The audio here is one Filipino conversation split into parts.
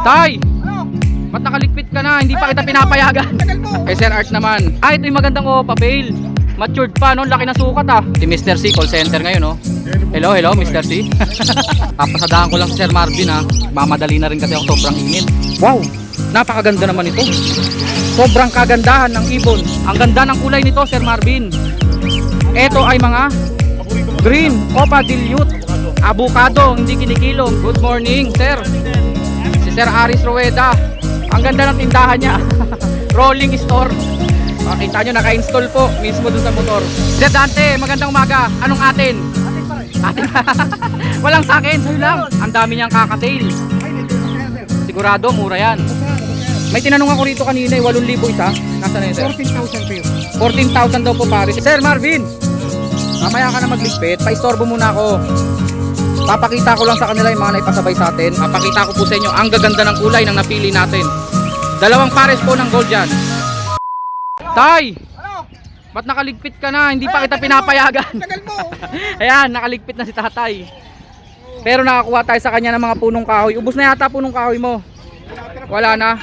Tay! Ba't nakaligpit ka na? Hindi pa kita pinapayagan. Kay Sir Art naman. Ito yung magandang opa, pale. Matured pa, no? Laki na sukat, Si Mr. C, call center ngayon, no? Hello, Mr. C. Papasadahan ko lang si Sir Marvin, Mamadali na rin kasi ako, sobrang init. Wow! Napakaganda naman ito. Sobrang kagandahan ng ibon. Ang ganda ng kulay nito, Sir Marvin. Ito ay mga green opa dilute. Avocado, hindi kinikilom. Good morning, sir. Si Sir Aris Rueda. Ang ganda ng tindahan niya. Rolling store. Makita nyo, naka-install po mismo dun sa motor. Sir Dante, magandang umaga. Anong atin? Atin. Walang sa akin, sa'yo lang. Ang dami niyang kakatail. Sigurado, mura yan. May tinanong ako rito kanina, 8,000 isa. Nasaan na yun, sir? 14,000 pesos. 14,000 daw po, pare. Sir Marvin, mamaya ka na magligpit. Pa-istorbo muna ako. Papakita ko lang sa kanila yung mga naipasabay sa atin. Papakita ko po sa inyo ang gaganda ng kulay ng napili natin. 2 pares po ng gold dyan. Tay! Ba't nakaligpit ka na? Hindi pa kita pinapayagan. Ayan, nakaligpit na si tatay. Pero nakakuha tayo sa kanya ng mga punong kahoy. Ubus na yata punong kahoy mo. Wala na.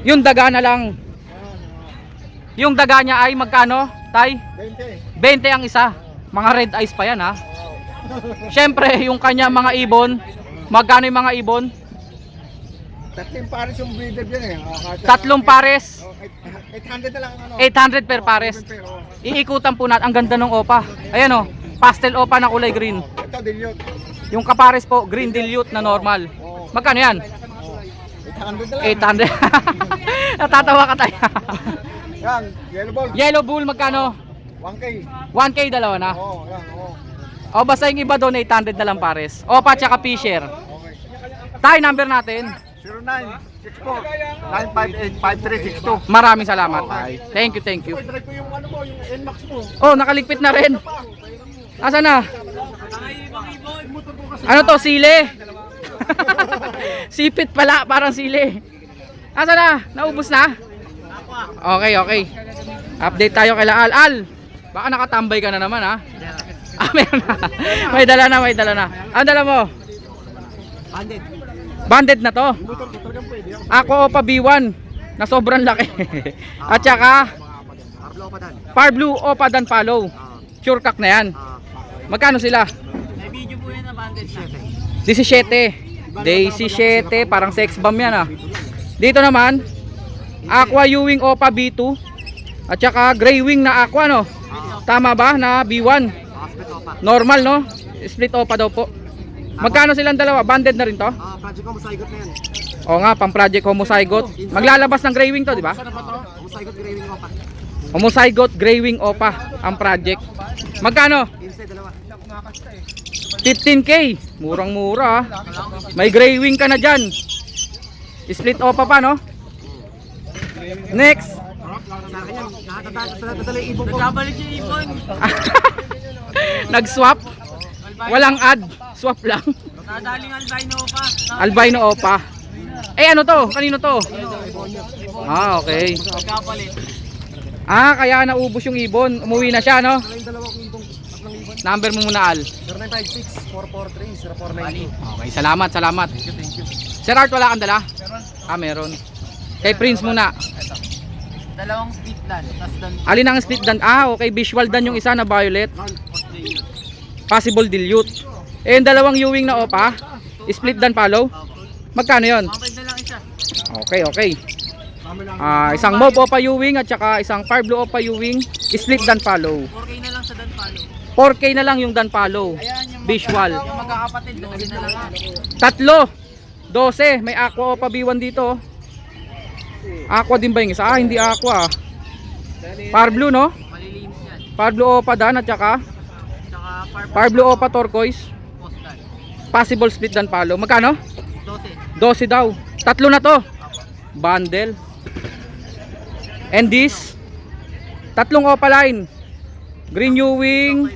Yung daga na lang. Yung daga niya ay magkano, tay? 20 ang isa. Mga red eyes pa yan, Siyempre, yung kanya mga ibon. Magkano yung mga ibon? 3 pares yung breeder dyan, 3 pares. 800 na lang, 800 per pares. Iikutan po natin. Ang ganda ng opa. Ayan, pastel opa na kulay green. Ito, dilute. Yung kapares po, green dilute na normal. Magkano yan? 800 na lang. 800. Natatawa ka tayo. Yan, yellow ball. Yellow bull, magkano? 1K. 1K dalawa na. Oo, yan, oo. O basta yung iba doon 800 na lang pares. Opa tsaka fisher. Okay. Tayo number natin. 0964-958-5362. Maraming salamat. Thank you, thank you. Try ko yung ano mo, yung NMAX mo. Oh, nakaligpit na rin. Asa na? Ano to, sile? Sipit pala, parang sile. Asa na? Naubos na? Okay, okay. Update tayo kay Al. Al, baka nakatambay ka na naman, meron na. May dala na, may dala na. Ano dala mo? Banded. Banded na to. Ako Opa B1 na sobrang laki. At saka Par Blue Opa Dan Palo. Sure cock na yan. Magkano sila? May video po yan na banded na. 17. Day 17. Parang sex bomb yan, Dito naman Aqua Ewing Opa B2. At saka Gray Wing na Aqua, no? Tama ba na B1? Normal, no? Split Opa daw po. Magkano silang dalawa? Banded na rin to? Project ko, masaigot na yan. Oo nga, pang project homozygote. Maglalabas ng Gray Wing to, di ba? Masaigot graving ko pa. Homozygote Gray Wing Opa ang project. Magkano? Inside, dalawa. 15K. Murang-mura, May Gray Wing ka na dyan. Split Opa pa, no? Next. Sa akin yan, nakatadala yung ibon ko. Nagkabalik yung ibon. Nag-swap. Walang ad. Swap lang. Nadaling albino pa. Albino Opa. Ano to? Kanino to? Okay. Nagkapalit. Kaya naubos yung ibon. Umuwi na siya, no? Yung dalawang ibon, tatlong ibon. Number mo muna, Al. 0956-443-0492. Okay, salamat, salamat. Thank you. Sir Art, wala kang dala? Meron. Kay Prince muna. Dalawang split dan. Tas dan. Alin ang split dan? Okay, visual dan yung isa na violet. Possible dilute. Yung dalawang Ewing na Opa, split dan follow. Magkano yon? Mabay na lang isa. Okay, okay. Isang Mob Opa Ewing at saka isang Par Blue Opa Ewing, split dan follow. 4K na lang sa dan palo. 4K na lang yung dan follow. Ayan yung Visual. Yung magkakapatid, doon na lang. Tatlo. 12. May Aqua Opa B1 dito. Aqua din ba yung isa? Hindi Aqua. Par Blue, no? Malilinis yan. Par Blue Opa Dan at saka Tsaka Par Blue Opa Turquoise. postal. Possible split dan palo. Magkano? 12 12. daw. Tatlo na to. Bundle. And this, tatlong Opa line. Green Ewing,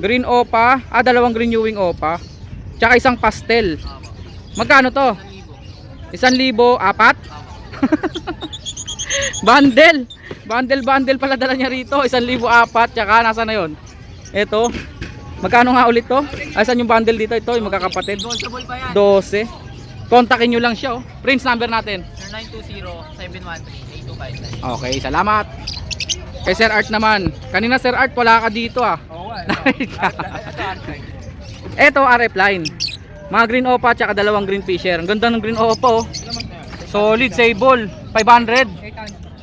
Green Opa, dalawang Green Ewing Opa. Tsaka isang pastel. Magkano to? 1,000, 4? Bundle. Bundle pala dala niya rito. 1,004. Tsaka nasa na yon? Ito. Magkano nga ulit to? Saan yung bundle dito? Ito yung magkakapatid. Negotiable pa yan. 12. Kontakin nyo lang siya oh. Prince number natin. 0920-713-8259. Okay, salamat. Kay Sir Art naman. Kanina Sir Art wala ka dito ah. Oo nga. Eto RF line. Mga green opa tsaka dalawang green fisher. Ang ganda ng green opa oh. Solid sable. 500.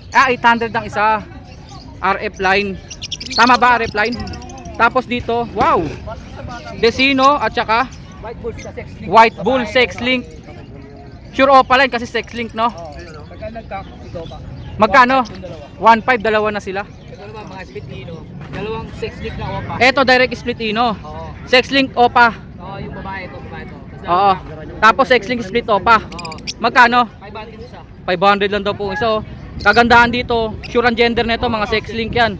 800 ang isa. RF line. Tama ba RF line? Tapos dito, wow. Desino at tsaka White Bull sex link. Sure opa line kasi sex link no. Magkano? 1.5 dalawa na sila. Mga split dino. Dalawang 6 link na opa. Eto direct split ino. Oo. Sex link opa. Oo, yung babae ito, babae ito. Oo. Tapos sex link split opa. Oo. Magkano? 500 isa. 500 lang daw po isa oh. Kagandahan dito, sure ang gender nito, mga sex link yan.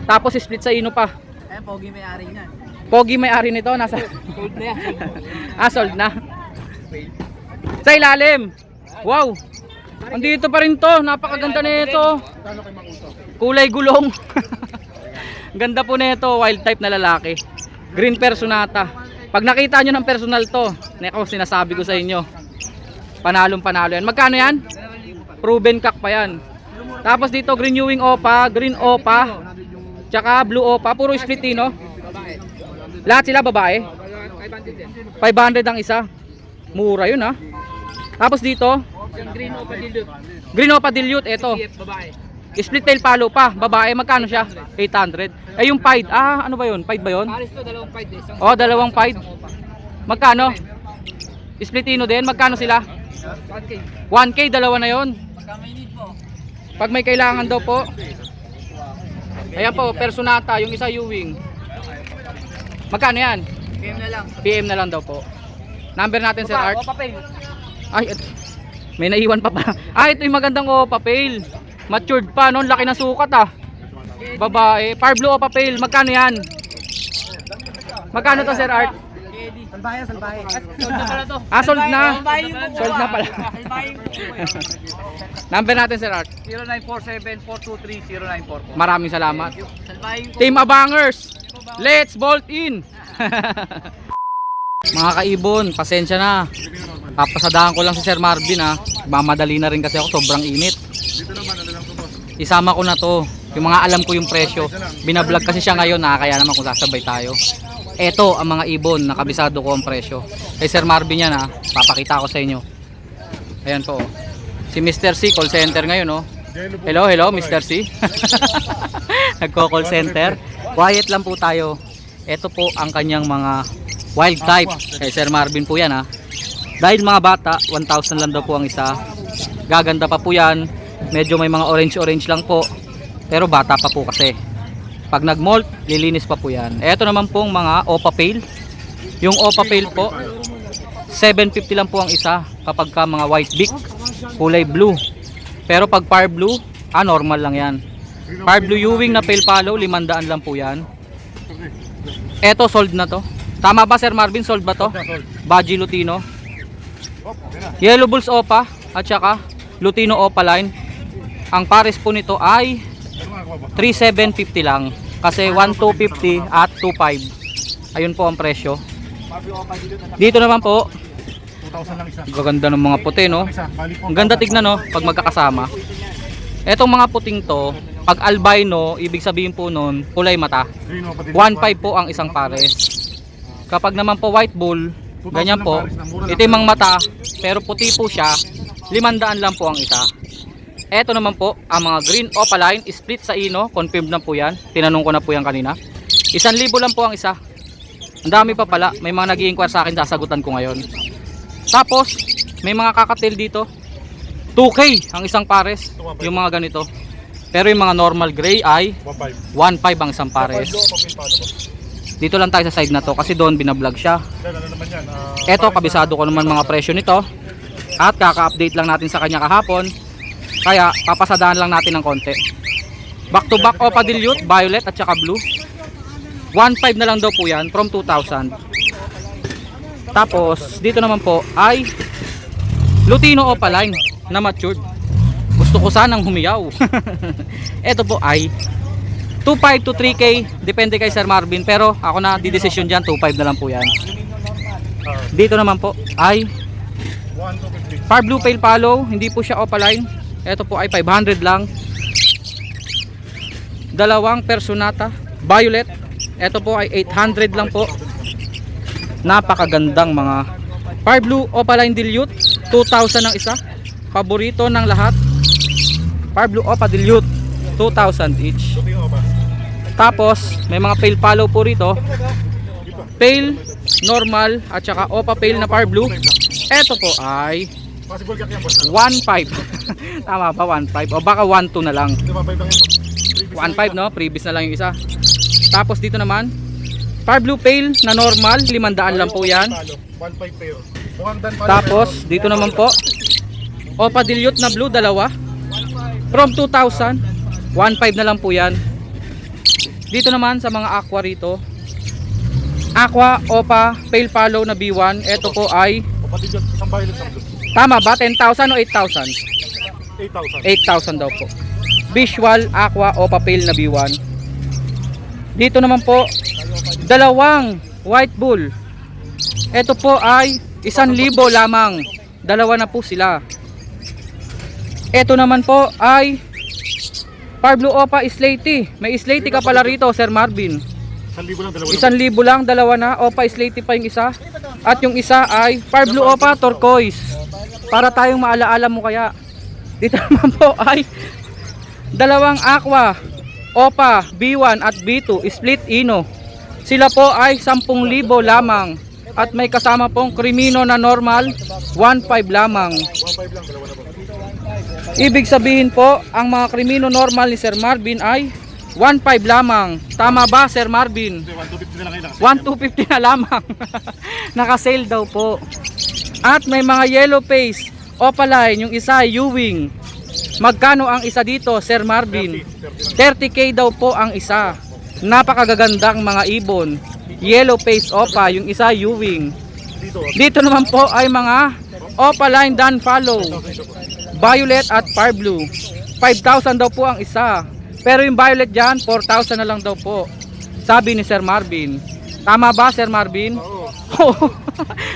Tapos split sa ino pa. Ayan, pogi may-ari niyan. Pogi may-ari nito, nasa Sold na yan. sold na. Sa ilalim. Wow. Andito pa rin to, napakaganda nito. Kulay gulong. Ganda po nito, wild type na lalaki. Green Personata. Pag nakita nyo ng personal to, nako sinasabi ko sa inyo. Panalong panalo yan. Magkano yan? Proven cock pa yan. Tapos dito green Ewing opa, green opa, tsaka blue opa, puro split no? Lahat sila babae. 500 ang isa. Mura yun ha. Tapos dito, Yung green opa dilute. green opa dilute, eto. Babae. Split tail palo pa, babae, magkano siya? 800. Eh yung pied, ano ba yun? Pied ba yun? Paris to, dalawang 5 days. Oh, dalawang pied. Magkano? Splitino din, magkano sila? 1K. 1K, dalawa na yon. Pagka may need po. Pag may kailangan daw po. Ayan po, Personata, yung isa Ewing. Magkano yan? PM na lang. PM na lang daw po. Number natin Sir Art. Opa pay. Ay, may naiwan pa pa. Ito yung magandang opa pail. Matured pa, no? Laki na sukat ah. Babae. Far blue opa pail. Magkano yan? Magkano to Sir Art? Salbahe, salbahe. Sold na pala to. Sold na. Salbahe yung buko. Sold na pala. Salbahe yung buko. Number natin Sir Art. 0947-423-0944. Maraming salamat. Salbahe yung buko. Team Abangers, let's bolt in. Mga kaibon, pasensya na. Papasadahan ko lang si Sir Marvin ha. Mamadali na rin kasi ako, sobrang init. Isama ko na to. Yung mga alam ko yung presyo. Binablog kasi siya ngayon, kaya naman kung sasabay tayo. Eto ang mga ibon, nakabisado ko ang presyo. Kay Sir Marvin yan ha, papakita ko sa inyo. Ayan po. Si Mr. C, call center ngayon oh. Hello, hello Mr. C. Nagko-call center. Quiet lang po tayo. Ito po ang kanyang mga wild type. Kay Sir Marvin po yan ha. Dahil mga bata, 1,000 lang daw po ang isa. Gaganda pa po yan. Medyo may mga orange-orange lang po. Pero bata pa po kasi. Pag nag-molt, lilinis pa po yan. Ito naman pong mga Opa Pail. Yung Opa Pail po, 750 lang po ang isa kapag ka mga white beak, kulay blue. Pero pag far blue, normal lang yan. Far blue Ewing na pale follow, 500 lang po yan. Eto sold na to. Tama ba Sir Marvin, sold ba to? Baji Lutino. Yellow Bulls Opa at saka Lutino Opa line. Ang pares po nito ay 3,750 lang. Kasi 1,250 at 2,500. Ayun po ang presyo. Dito naman po, 2,000 lang isa. gaganda ng mga puti no. Ang ganda tignan no pag magkakasama. Etong mga puting to, pag albino, ibig sabihin po nun, kulay mata. 1,500 po ang isang pares. Kapag naman po white bull, ganyan po, itimang mata, pero puti po siya, 500 lang po ang isa. Eto naman po, ang mga green opaline, split sa ino, confirmed na po yan. Tinanong ko na po yan kanina. 1,000 lang po ang isa. Ang dami pa pala, may mga nag-i-inquire sa akin, sasagutan ko ngayon. Tapos, may mga kakatil dito. 2K ang isang pares, yung mga ganito. Pero yung mga normal gray ay 1,500 ang isang pares. Dito lang tayo sa side na to kasi doon binablog siya. Eto, kabisado ko naman mga presyo nito. At kaka-update lang natin sa kanya kahapon. Kaya papasadaan lang natin ng konti. Back to back Opa Dilute, violet at saka blue. 1,500 na lang daw po yan from 2,000. Tapos dito naman po ay Lutino Opa line na matured. Gusto ko sanang humiyaw. Ito po ay 2,500 to 3K, depende kay Sir Marvin, pero ako na didesisyon dyan, 2,500 na lang po yan. Dito naman po ay Far Blue Pale Palo, hindi po siya opaline. Ito po ay 500 lang. Dalawang Personata Violet, ito po ay 800 lang po. Napakagandang mga Far Blue Opaline Dilute, 2,000 ang isa. Paborito ng lahat, Far Blue Opa Dilute, 2,000 each. Tapos may mga Pale Palo po rito, Pale, Normal at saka Opa Pale na Far Blue. Ito po ay 1.5. Tama ba 1.5? O baka 1.2 na lang. 1.5 no, previous na lang yung isa. Tapos dito naman Far Blue Pale na normal, 500 lang po yan. Tapos dito naman po Opa Dilute na blue, dalawa, from 2,000, 1.5 na lang po yan. Dito naman sa mga aqua rito, Aqua Opa Pale Palo na B1, ito po ay tama ba 10,000 o 8,000? 8,000 daw po. Visual Aqua Opa Pale na B1. Dito naman po dalawang White Bull, ito po ay 1,000 lamang, dalawa na po sila. Ito naman po ay Far Blue Opa Slaty. May Slaty ka pala rito, Sir Marvin. 1,000 lang, dalawa na. Opa Slaty pa yung isa. At yung isa ay Far Blue Opa Turquoise. Para tayong maalaala mo kaya. Dito naman po ay dalawang Aqua Opa B1 at B2 Split Ino. Sila po ay 10,000 lamang. At may kasama pong Crimino na normal, 1.5 lamang. Ibig sabihin po, ang mga Crimino normal ni Sir Marvin ay 1.5 lamang. Tama ba, Sir Marvin? 1,250 na lamang. Naka-sale daw po. At may mga yellow face Opaline, yung isa ay Ewing. Magkano ang isa dito, Sir Marvin? 30k daw po ang isa. Napakagagandang mga ibon. Yellow face Opa, yung isa Ewing. Dito naman po ay mga Opaline Dan Follow, Violet at Far Blue. 5,000 daw po ang isa. Pero yung Violet dyan, 4,000 na lang daw po. Sabi ni Sir Marvin. Tama ba, Sir Marvin? Oo.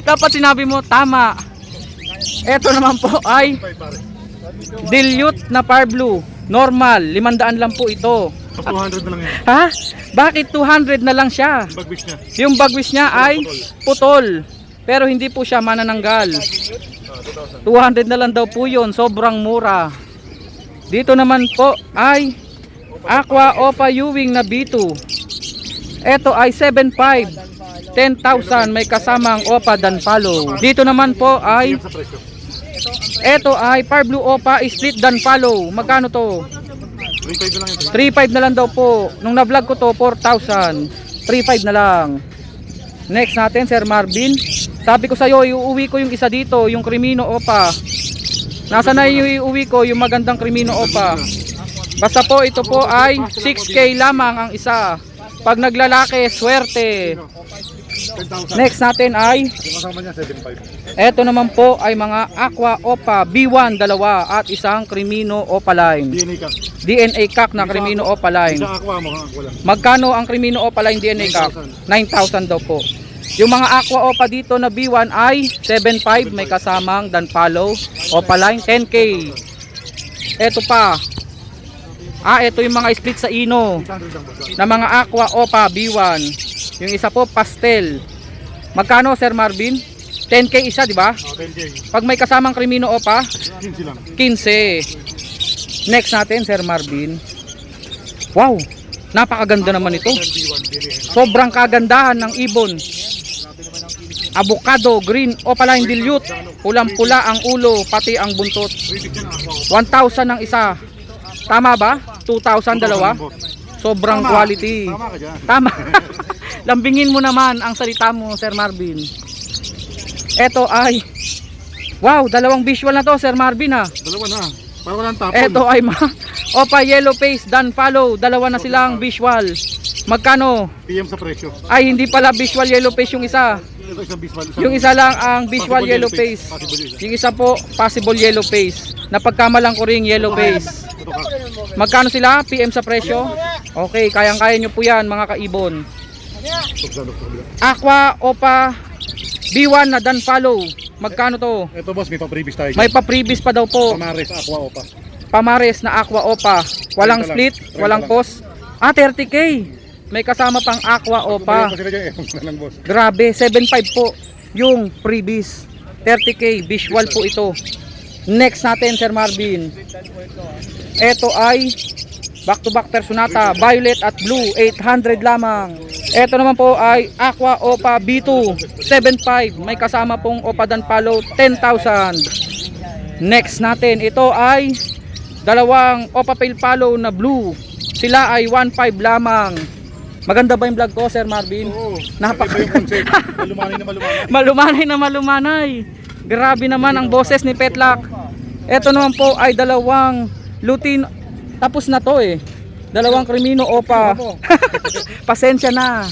Dapat sinabi mo, tama. Ito naman po ay Dilute na Far Blue. Normal, 500 lang po ito. 200 na lang yan. Ha? Bakit 200 na lang siya? Bagwis niya. Yung bagwis niya ay putol. Pero hindi po siya manananggal. 200 na lang daw po yun. Sobrang mura. Dito naman po ay Aqua Opa Ewing na B2. Ito ay 7.5. 10,000 may kasamang Opa Dan Follow. Dito naman po ay Sa presyo. ito ay Far Blue Opa Split Dan Follow. Magkano to? 3.5 na lang yan. 3.5 na lang daw po. Nung na-vlog ko to 4,000. 3.5 na lang. Next natin, Sir Marvin. Sabi ko sa'yo, iuwi ko yung isa dito, yung Crimino Opa. Nasa na iuwi ko yung magandang Crimino Opa. Basta po, ito po ay 6k lamang ang isa. Pag naglalaki, swerte. 10,000. Next natin ay Yung kasama niya, 7.5. eto naman po ay mga Aqua Opa B1, dalawa at isang Crimino Opaline. DNA ka. DNA Cock na Crimino Opaline. Isa aqua mo, aqua lang. Magkano ang Crimino Opaline DNA Cock? 9,000 daw po. Yung mga Aqua Opa dito na B1 ay 7.5, may kasamang Dan Follow Opaline, 10k. Eto pa. Ito yung mga split sa Ino 600 lang ba? na mga Aqua Opa B1. Yung isa po pastel. Magkano, Sir Marvin? 10k isa, di ba? 10K. Pag may kasamang Crimino Opa, 15 lang. 15. Next natin, Sir Marvin. Wow, napakaganda naman ito. B1, DNA. Sobrang kagandahan ng ibon. Avocado, green, Opaline Dilute. Pulang-pula ang ulo, pati ang buntot. 3.5 yan, aqua. 1,000 ang isa. Tama ba? 2,000 dalawa? Sobrang Tama. quality. Tama ka dyan. Tama. Lambingin mo naman ang salita mo, Sir Marvin. Ito ay wow, dalawang visual na to, Sir Marvin ha. Dalawa na. Para walang tapon. Ito ay Opa Yellow Face Dan Follow, dalawa na silang visual. Magkano? PM sa presyo. Ay hindi pala visual yellow face yung isa. Ito isang visual. Yung isa lang ang visual Possible yellow face. Possible yun. Yung isa po possible yellow face. Napagkamalang ko ring yellow face. Ito ka. Magkano sila? PM sa presyo? Okay, kayang-kaya nyo po yan mga kaibon. Tuksa, tuksa, kabila. Aqua Opa B1 na Dan Follow. Magkano to? Ito boss, may pa-previous tayo. May pa-previous pa daw po. Pamares, aqua, opa. Pamares na aqua opa. Walang 30 lang. split, 30 walang lang. post. 30K. May kasama pang aqua opa. Ayun pa sila dyan, na lang boss. Grabe, 7.5 po yung freebies. 30K, visual po ito. Next natin, Sir Marvin. Ito ay back-to-back Personata, violet at blue, 800 lamang. Ito naman po ay Aqua Opa B2, 7.5. May kasama pong Opa Danpalo, 10,000. Next natin, ito ay dalawang Opa Pale Palo na blue. Sila ay 1.5 lamang. Maganda ba yung vlog ko, Sir Marvin? Oo. Napaka- Iba yung concept. Malumanay na malumanay. Malumanay na malumanay. Grabe naman ang boses ni Petlak. Ito naman po ay dalawang Lutino. Tapos na to eh. Dalawang Crimino Opa. Pasensya na.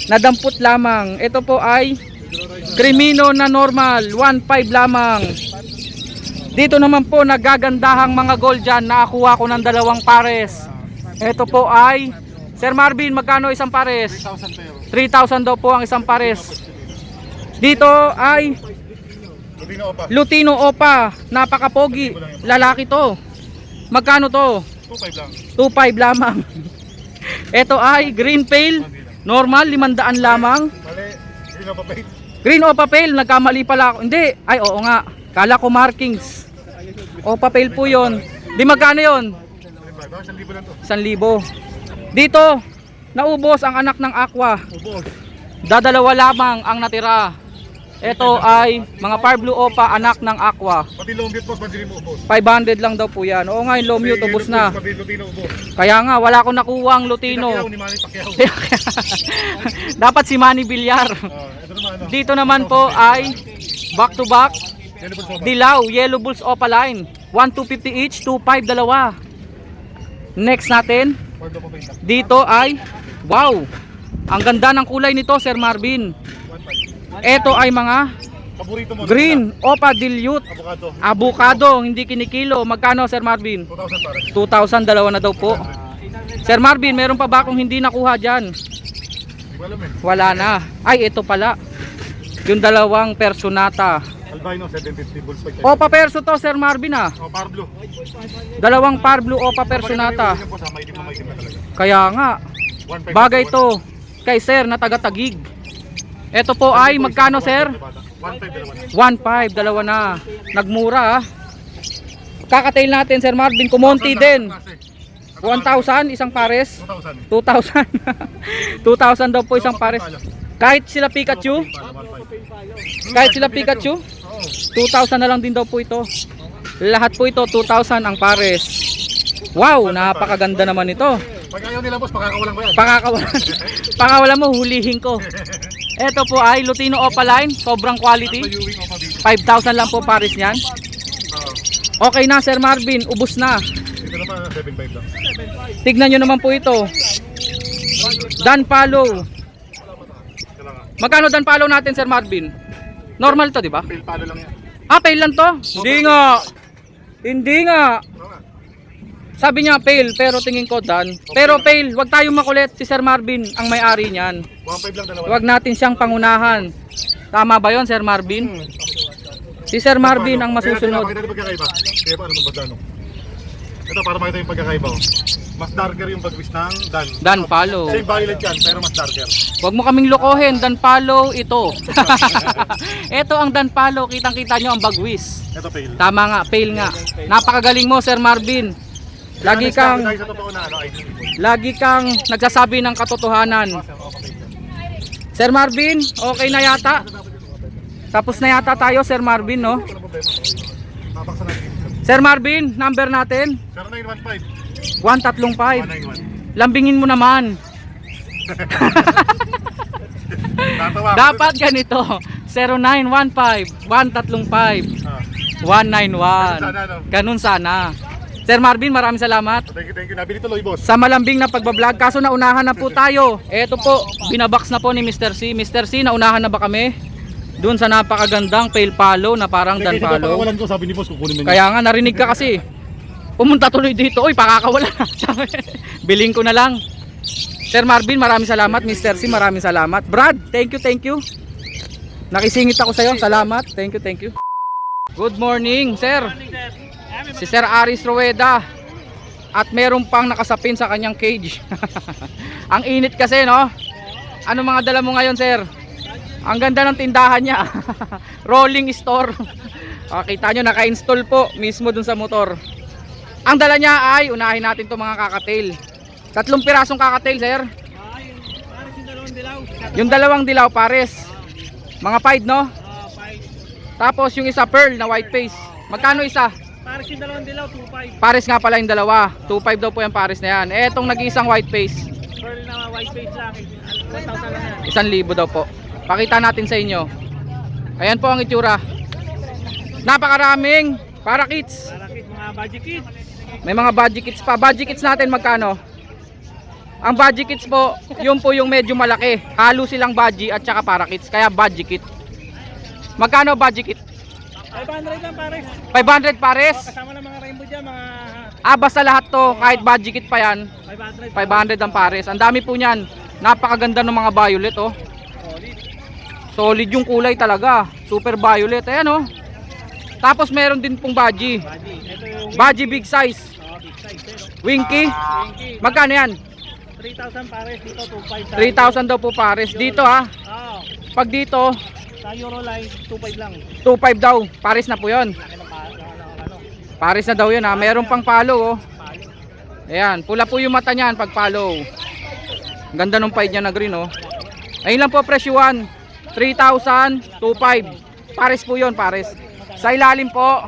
Nadampot lamang. Ito po ay Crimino na normal. 1.5 lamang. Dito naman po nagagandahang mga gold dyan. Nakakuha ko ng dalawang pares. Ito po ay Sir Marvin, magkano isang pares? 3,000 pero. 3,000 daw po ang isang pares. Dito ay Lutino, opa. Lutino Opa, napakapogi. Lalaki to. Magkano to? 2,500 lang. 2.5 lamang. Ito ay Green Pale, normal 500 lamang. Mali. Hindi na papait. Green Opa Pale, nagkamali pala ako. Hindi, ay oo nga. Kala ko markings. Opa Pale po 'yon. Di magkano 'yon? 1,000 lang to. 1,000. Dito, naubos ang anak ng Aqua. Ubos. Dadalawa lamang ang natira. Ito ay mga Par Blue Opa, anak ng Aqua. Pati long mute boss, pansin mo ubos. 500 lang daw po yan. Oo nga, yung low mute, ubos na. Pati Lutino ubos. Kaya nga, wala akong nakuha ang Lutino. Pacquiao, ni Manny Pacquiao. Dapat si Manny Villar. Ito naman ano. Dito naman po ay back to back Yan po soba. Dilaw, Yellow Bulls Opa line. 1,250 each, 2,500 dalawa. Next natin, Pardo papait lang. dito ay wow. Ang ganda ng kulay nito, Sir Marvin. 1,500. Ito ay mga Paborito mo. green Opa Dilute. Avocado. Avocado, hindi kinikilo. Magkano, Sir Marvin? 2,000 pare. 2,000, dalawa na daw po. Sir Marvin, meron pa ba akong hindi nakuha dyan? Hindi ko alam eh. Wala na. Ay, ito pala. Yung dalawang Personata. Albino 750 bulls fight. Opa Perso to, Sir Marvin ah. Oh, Parblo. Dalawang Par Blue Opa Personata. Yan po sa maitim na talaga. Kaya nga, 1,500. bagay to kay Sir na taga-Tagig. Ito po ay magkano, Sir? 1,500 1,500, dalawa na. Nagmura ah. Kakatail natin, Sir Marvin, kumonti din. 1,000 isang pares. 2,000. 2,000. 2,000 daw po isang pares. Kahit sila Pikachu, kahit sila Pikachu, 2,000 na lang din daw po ito. Lahat po ito 2,000 ang pares. Wow, napakaganda naman ito. Pag ayaw nila boss, pakakawalan ko yan. Pakakawalan mo, hulihin ko. Ito po ay Lutino Opa line, sobrang quality. Mayuwing o pabili. 5,000 lang po pares niyan. Okay na, Sir Marvin, ubos na. Dito naman 7,500 lang. Tignan nyo naman po ito. Danpalo. Magkano Danpalo natin, Sir Marvin? Normal to, di ba? Pale palo lang yan. Pale lang to? Hindi nga. Hindi nga. Oo nga. Sabi niya pale, pero tingin ko Dan. Pero pale, wag tayong makulit. Si Sir Marvin ang may-ari niyan. 1,500 lang dalawa. Wag natin siyang pangunahan. Tama ba yon, Sir Marvin? Si Sir Marvin ang masusunod. Kaya natin pagkakaiba. Kaya paano mong bagano? Ito para makita yung pagkakaiba. Oh. Mas darker yung bagwis ng Dan. Danpalo. Same violet yan, pero mas darker. Wag mo kaming lokohin, Danpalo ito. Ito ang Danpalo, kitang-kita nyo ang bagwis. Ito pale. Tama nga, pale nga. Napakagaling mo, Sir Marvin. Lagi kang Sa totoo na ano, ID. lagi kang nagsasabi ng katotohanan. Sir Marvin, okay na yata? Tapos na yata tayo, Sir Marvin, no? Walang problema. Papaksa natin. Sir Marvin, number natin 0915 135. 191. Lambingin mo naman. Tatawa. Dapat ganito. 0915 135 191. Ganun sana. Sir Marvin, maraming salamat. Thank you. Nabili tuloy, boss. Sa malambing na pagbablog, kaso naunahan na po tayo. Eto po, binabox na po ni Mr. C. Mr. C, naunahan na ba kami? Doon sa napakagandang pale palo na parang Danpalo. Pakawalan ko, sabi ni boss, kukunin mo niya. Kaya nga narinig ka kasi. Pumunta tuloy dito. Uy, pakakawala na. Biling ko na lang. Sir Marvin, maraming salamat. Mr. C, maraming salamat. Brad, thank you. Nakisingit ako sa'yo. Salamat. Thank you, thank you. Good morning, sir. Si Sir Aris Rueda. At meron pang nakasapin sa kanyang cage. Ang init kasi, no? Ano mga dala mo ngayon, sir? Ang ganda ng tindahan niya. Rolling store. Kita nyo, naka-install po mismo dun sa motor. Ang dala niya ay, unahin natin to mga kakatail. 3 pirasong kakatail, sir. Yung dalawang dilaw, pares. Mga 5, no? Tapos yung isa pearl na white face. Magkano isa? Pares yung dalawang dilaw, 2.5. Pares nga pala yung dalawa. 2.5 daw po yung pares na yan. Etong nag-iisang white face, Pearl na white face lang. 1,000 lang yan. 1,000 daw po. Pakita natin sa inyo. Ayan po ang itsura. Napakaraming parakits. Parakit, mga budget kit. May mga budgie kits pa. Budgie kits natin magkano? Ang budgie kits po, yun po yung medyo malaki. Halo silang budgie at saka parakits. Kaya budgie kit. Magkano budgie kit? 500 lang pares. 500 pares. Kasama ng mga rainbow dyan, mga Basta lahat to, kahit budgie kit pa yan, 500. 500 ang pares. Ang dami po niyan. Napakaganda ng mga violet, oh. Solid yung kulay talaga. Super violet. Ayan, oh. Tapos meron din pong budgie. Ito yung Budgie big size. big size. Winky. Winky. Magkano yan? 3,000 pares. Dito 2.5. 3,000 daw po pares. Dito, ha. Oo. Pag dito, Sa Euroline, 2.5 lang. 2.5 daw. Pares na po yon. Laki ng ano. Pares na daw yun, ha. Meron pang palo, oh. Ayan. Pula po yung mata niyan pag palo. Ganda nung paid niya na green, oh. Ayun lang po presyuhan. 3,000, 2.5. Pares po yon, pares. Sa ilalim po,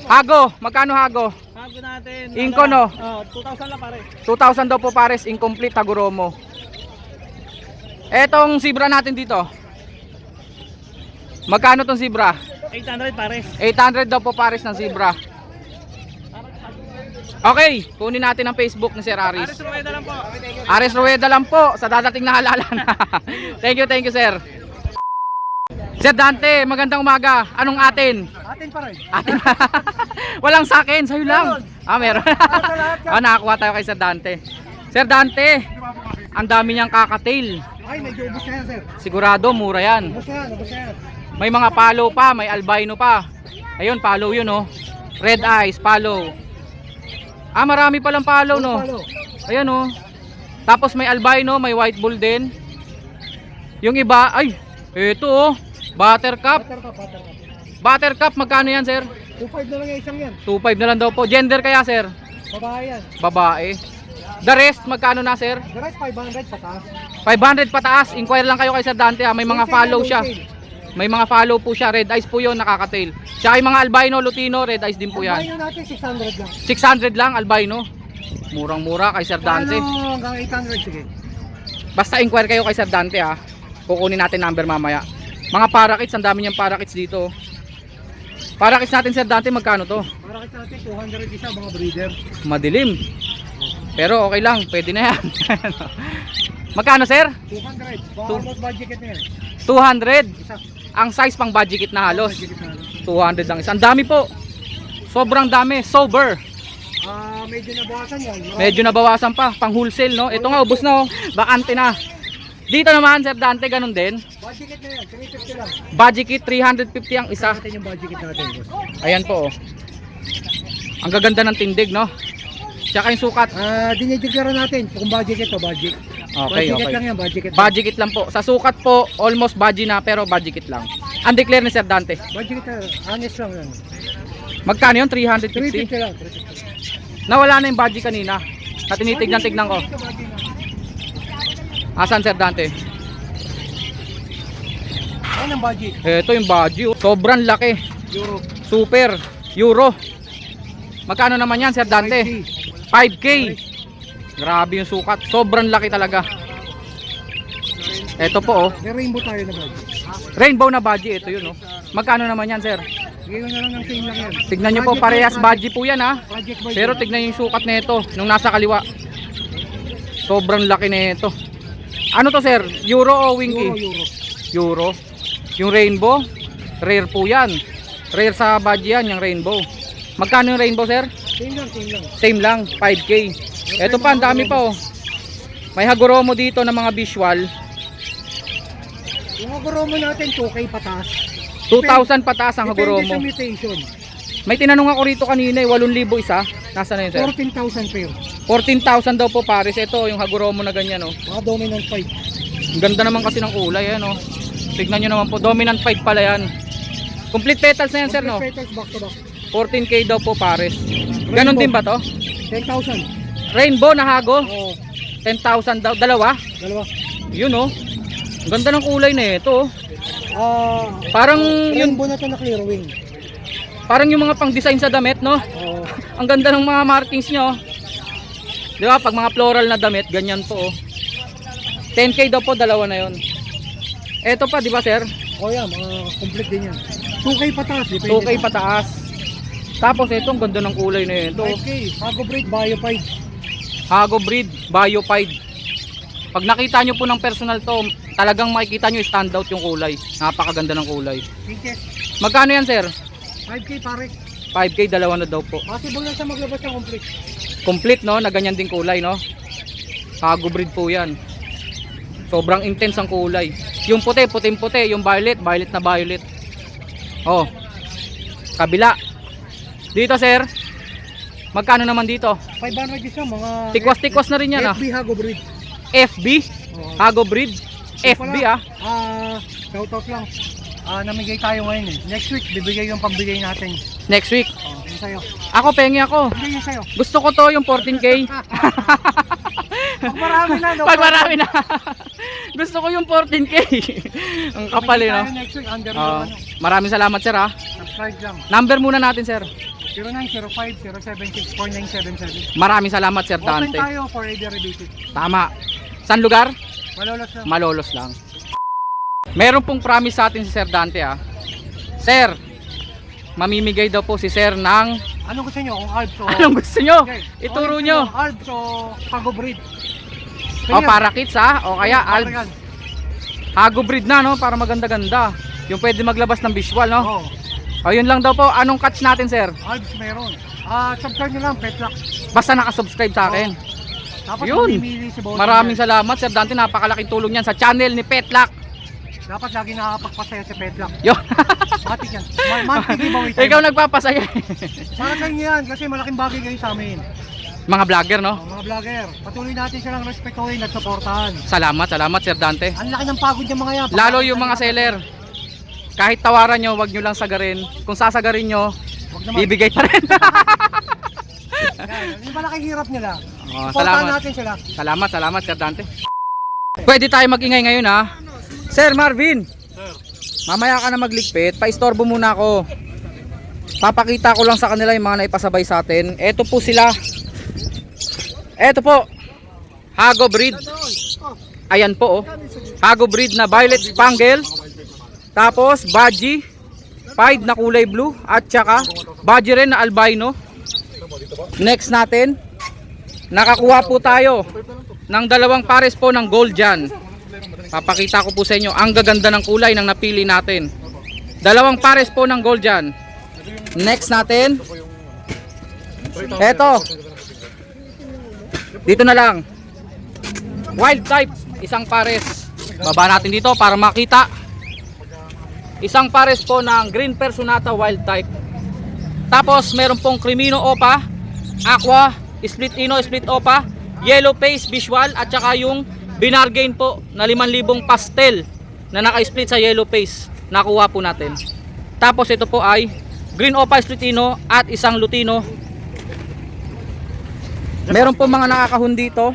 hago. Magkano hago? Hago natin. Inko, no? 2,000 lang pares. 2,000 daw po pares, incomplete Tagoromo. Etong zebra natin dito. Magkano tong zebra? 800 pares. 800 daw po pares ng zebra. Okay, kunin natin ang Facebook ni Sir Aris. Pares Rueda lang po. Aris Rueda lang po sa dadating na halalan. Thank you sir. Sir Dante, magandang umaga. Anong atin? Atin pa rin. Atin. Walang sa akin, sa'yo lang. Meron. Nakakuha tayo kay Sir Dante. Sir Dante, ang dami niyang kakatail. Ay, medyo ubos na yan, sir. Sigurado, mura yan. Ubos na yan, ubos na yan. May mga palo pa, may albino pa. Ayun, palo yun, oh. Red eyes, palo. Marami palang palo, no? Palo. Ayan, oh. Tapos may albino, may white bull din. Yung iba, ay, ito, oh. Buttercup. Buttercup. Buttercup, magkano yan, sir? 2.5 na lang yung isang yan. 2.5 na lang daw po. Gender kaya, sir? Babae yan. Babae. The rest, magkano na, sir? The rest 500 pataas. 500 pataas. Inquire lang kayo kay Sir Dante, ha. May mga follow siya. May mga follow po siya. Red eyes po yun, nakakatail. Tsaka yung mga albino, lutino, red eyes din po yan. Albino natin 600 lang. 600 lang, albino. Murang-mura kay Sir Dante. Ano hanggang 800, sige. Basta inquire kayo kay Sir Dante, ha. Kukunin natin number mamaya. Mga parakits, ang dami niyang parakits dito. Parakits natin, Sir Dante, magkano to? Para kita natin 200 isa mga breeder. Madilim. Pero okay lang, pwede na yan. Magkano, sir? 200. Baka almost budget na yan. 200. Isa. Ang size pang budget kit na halos. Budget na. 200 lang isa. Ang dami po. Sobrang dami. Sober. Medyo nabawasan yan. Medyo nabawasan pa. Pang wholesale, no? Ito nga, ubos na, oh. Bakante na. Dito naman, Sir Dante, ganun din. Budget na yan. 350 lang. Budget kit, 350 ang isa. Natin yung budget natin, boss. Ayan po, oh. Ang gaganda ng tindig, no? Tsaka yung sukat. Dinideclare natin kung budget ito, budget. Okay, Budget okay. lang yan, budget. Budget kit lang po. Sa sukat po, almost budget na, pero budget kit lang. Undeclare ni Sir Dante. Budget ito, honest lang yan. Magkano yun? 350? 350 lang. Nawala na yung budget kanina. At tinitignan-tignan ko. Asan, Sir Dante? Ano ang budget? Ito yung budget, oh. Sobrang laki. Euro. Super. Euro. Magkano naman yan, Sir Dante? 5K. Grabe yung sukat. Sobrang laki talaga. Ito po, oh. May rainbow tayo na budget. Rainbow na budget. Ito yun, oh. Magkano naman yan, sir? Ngayon na lang ang same lang yan. Tignan nyo po, Budget parehas budget. budget po yan, ha. Budget budget. Pero tignan yung sukat na ito. Nung nasa kaliwa. Sobrang laki na ito. Ano to, sir? Euro o winky? Euro. Euro. Yung rainbow, rare po yan. Rare sa budget yan, yung rainbow. Magkano yung rainbow, sir? Same lang, same lang. Same lang, 5K. Ito pa, ang dami pa, oh. May Hagoromo dito ng mga visual. Yung Hagoromo natin, 2K pataas. 2,000 pataas ang Depende Hagoromo. sa mutation. May tinanong ako rito kanina, 8,000 isa. Nasaan na yun, sir? 14,000 pair. 14,000 daw po pares. Ito, yung Hagoromo na ganyan, oh. Mga dominant 5. Ang ganda naman kasi ng kulay, ano. Tignan nyo naman po, dominant 5 pala yan. Complete petals na yan, sir, no? Petals back to back. 14K daw po pares. Ganon din ba to? 10,000. Rainbow na hago, Oo. 10,000 daw. Dalawa? Dalawa. Yun, oh. Ang ganda ng kulay na ito, oh. Parang yun, Rainbow na to na clear wing. parang yung mga pang-design sa damit, no? Oo. Ang ganda ng mga markings nyo. Di ba? Pag mga floral na damit, ganyan po, oh. 10K daw po, dalawa na yon. Eto pa, di ba, sir? Oh yeah, mga complete din yan. 2K pataas. 2K pataas. Tapos ito, ang ganda ng kulay na ito. 5K. Hago breed, bio 5. Hago breed, bio 5. Pag nakita nyo po ng personal to, talagang makikita nyo standout yung kulay. Napakaganda ng kulay. Pinches. Magkano yan, sir? 5K pare. 5K, dalawa na daw po. Possible lang sa maglabas ng complete. Complete, no? Na ganyan din kulay, no? Hago breed po yan. Sobrang intense ang kulay. Yung puti, puting-puti. Yung violet, violet na violet. Oh. Kabila. Dito, sir. Magkano naman dito? 500 isa, mga... Tikwas-tikwas na rin yan, ah. FB Hago breed. FB? Oo. Hago breed? FB, ah. Shoutout lang. Namigay tayo ngayon eh. Next week, bibigay yung pambigay natin. Next week. Yung sa'yo. Ako, pengi ako. Hindi yung sa'yo. Gusto ko to, yung 14K. Pag marami na, no? Pag marami na. Gusto ko yung 14K. Ang kapal, eh, no? Tayo next week, under Oo. yung ano. Maraming salamat, sir, ha. Subscribe lang. Number muna natin, sir. 0905-076-4977. Maraming salamat, sir Open Dante. tayo for a derivative. Tama. San lugar? Malolos lang. Malolos lang. Meron pong promise sa atin si Sir Dante, ha. Sir, mamimigay daw po si Sir ng... Anong gusto nyo? Kung Alps o... Anong gusto nyo? Okay. Ituro Kung nyo. Alps o Hago breed. O, para kits, ha. O kaya Alps. Alps. Hago breed na, no? Para maganda-ganda. Yung pwede maglabas ng visual, no? Oo. O, yun lang daw po. Anong catch natin, sir? Alps meron. Subscribe nyo lang, Petlock. Basta nakasubscribe sa akin. Dapat Yun. mamimili si Boss. Maraming salamat, Sir Dante. Napakalaking tulong yan sa channel ni Petlock. Dapat lagi nakakapagpasaya si Petlock. Yo. Matik yan. Monthly giveaway tayo. Ikaw nagpapasaya. Para sa inyo yan, kasi malaking bagay kayo sa amin. Mga vlogger, no? Mga vlogger, patuloy natin silang respetuhin at supportahan. Salamat, Sir Dante. Ang laki ng pagod ng mga yan. Lalo yung mga seller. Kahit tawaran nyo, wag nyo lang sagarin. Kung sasagarin nyo, Wag naman. bibigay pa rin. Yan, yung malaking hirap nila. Oh, Supportahan salamat. natin sila. Salamat, Sir Dante. Pwede tayo magingay ngayon, ha? Sir Marvin, Sir, mamaya ka na magligpit. Paistorbo muna ako. Papakita ko lang sa kanila yung mga naipasabay sa atin. Eto po sila. Eto po. Hago breed. Ayan po, oh. Hago breed na violet spangle. Tapos Baji. Pied na kulay blue. At saka Baji rin na albino. Next natin. Nakakuha po tayo ng dalawang pares po ng gold dyan. Papakita ko po sa inyo ang gaganda ng kulay ng napili natin. Dalawang pares po ng gold dyan. Next natin. Eto. Dito na lang. Wild type. Isang pares. Baba natin dito para makita. Isang pares po ng green personata wild type. Tapos meron pong Crimino Opa, Aqua, Split Ino, Split Opa, Yellow Face Visual at saka yung binargain po na 5,000 pastel na naka-split sa Yellow Face. Nakuha po natin. Tapos ito po ay Green Opa Split Ino at isang Lutino. Meron po mga nakakahon dito.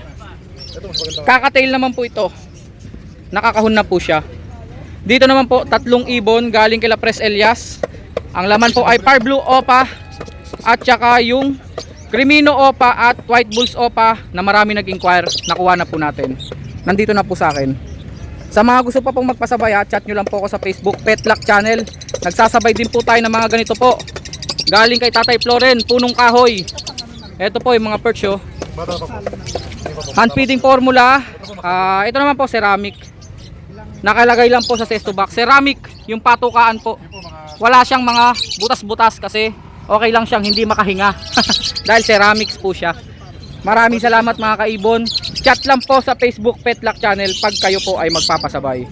Kakatail naman po ito. Nakakahon na po siya. Dito naman po 3 ibon galing kila Pres Elias. Ang laman po ay Par Blue Opa at saka yung Crimino Opa at White Bulls Opa na marami nag-inquire. Nakuha na po natin. Nandito na po sa akin. Sa mga gusto pa pong magpasabay, chat nyo lang po ako sa Facebook Petlock Channel. Nagsasabay din po tayo ng mga ganito po. Galing kay Tatay Floren, Punong Kahoy. Ito po yung mga perch, oh. bata pa po. Hand feeding formula. Ito naman po ceramic. Nakalagay lang po sa cesto box. Ceramic yung patukaan po. Wala siyang mga butas-butas kasi okay lang siyang hindi makahinga. Dahil ceramics po siya. Maraming salamat mga kaibon. Chat lang po sa Facebook Petlock Channel pag kayo po ay magpapasabay.